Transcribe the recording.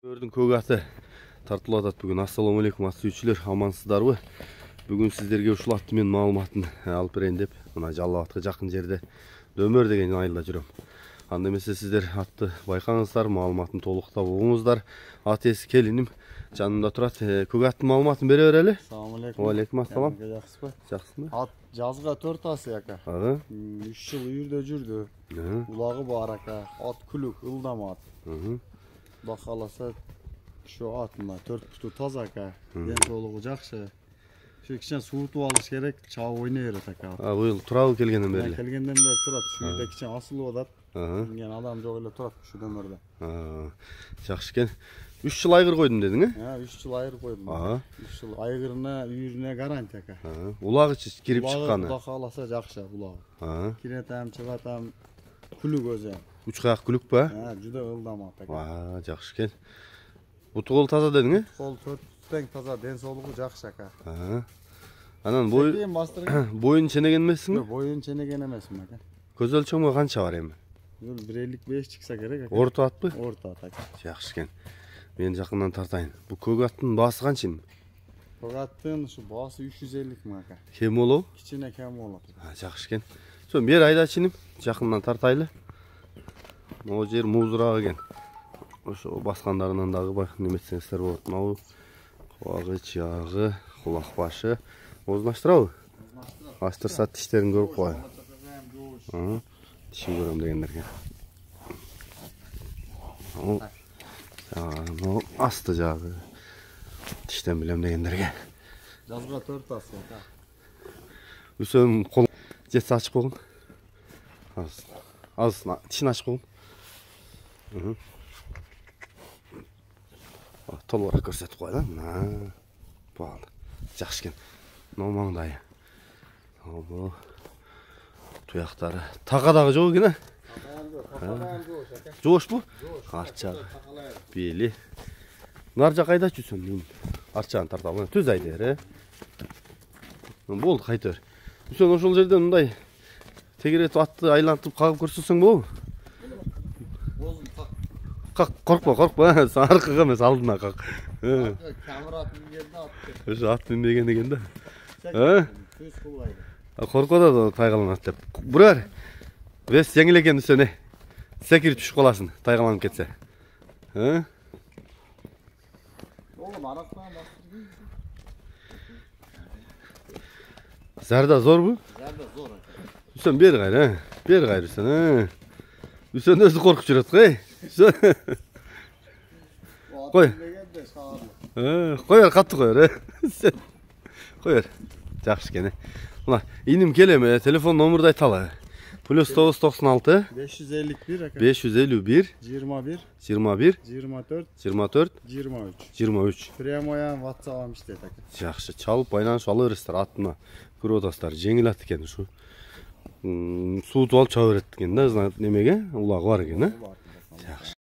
Gördün көк аты тартылып атат бүгін. Ассалаумағалейкум ат сүйүүчүлөр, амансыздарбы? Бүгін сіздерге ушул аттын мен маалыматын алып берейин деп мына Жалал атка жакын жерде Дөмөр деген айылда жүрөм. Анда эмесе сиздер атты байкаңыздар, маалыматын толуктап угуңуздар. Ат ээси келиним жанымда турат. Көк аттын маалыматын бере берели. Assalamualaikum. Валейкум ассалам. Жакшысызбы? Жакшысызбы? Ат жазга 4 асы ака. 3 жыл үйүрдө жүрдү. Улагы бар ака. Ат күлүк, ылдам ат. Кудай кааласа şu at mı? 4 putu taza aка. Den soğuluğu жақсы. Şu kişen suutуп алыш керек, чаа ойнай берет ака. Быйыл турабы келгенден бери? Келгенден бери турат. Şu үйдө кичен асылып атат. Ген адам жок эле турат şu дөмөрдө. Жакшы экен. 3 жыл айгыр койдум дедиң, 3 жыл айгыр койдум. 3 жыл айгырына, үйүрүнө гарантия ака. Улагы кирип чыкканы. Кудай кааласа жакшы улагы. Киретем, чыгатам. Күлүк өзү. 3 каяк күлүк ба? Жуда ылдам ат ака. Жакшы экен. Буту кол таза дедиң, Кол 4 тең таза, ден соолугу жакшы ака. Анан боюн ченеген эмессиңби? Боюн ченеген эмесмин ака. Көз өлчөмү канча бар эми? 1.55 чыкса керек ака. Орто атпы? Орто ат ака. Жакшы экен. Мен жакындан тартайын. Бу көк аттын баасы канча? Көк аттын ушу баасы 350 миң ака. Кем болобу? Кичине кем болот. Жакшы экен. Со бери айдачыным, жакындан тартайлы. Могу жер муздурак экен. Ошо баскандарынан дагы байкын эметсеңиздер болот. Мына кулагы, жагы, кулак башы. Озунаштырабы? Астырса тиштерин көрүп коеюн. Тишин көрөм дегендерге. Могу асты жагы. Тиштен билем дегендерге. Жазга 4 асы ака. Үсөнүн кол жетсе ачып койгун. Аз тишин ачып койгун. Толугураак көрсөтүп кой да. Болду. Жакшы экен. Мына маңдайы. Бул туяктары. Така дагы жок экен, Жоошпу? Арча. Бели. Нар жак айдачы үсөн. Арчаны тарталы. Түз айда бер, Болду, кайта бер. Үсөн ошол жерден мындай тегеретип атты айлантып кагып көрсөтсөң болобу? Коркпа, аркага эмес, алдына как. Камера мингенде ат. Ошо ат минбеген экен да. Түз кулбайды. Коркот да тайгаланат деп. Бурар. Вес жеңил экен үсөн. Секирип түшүп каласың, тайгаланып кетсе. Оğlum arasından bastırdım. Zarda zorbu? Zarda zor. Üsön beri gayr, Beri gayr üsön, Üsön özü korkup жүрөт го, Koy. Koyar, katты koyar, Koyar. Жакшы экен. Мына иним келем, телефон номерди айталы. +996 551 ака. 551 21 24 23. 23. Прямоян WhatsApp-ам иштейт ака. Жакшы, чалып байланышып ала бересиздер. Атына көрүп атасыздар. Жеңил ат экен ушу. Суутуп алып чаба берет экен да, немеге? Улагы бар экен, Жакшы.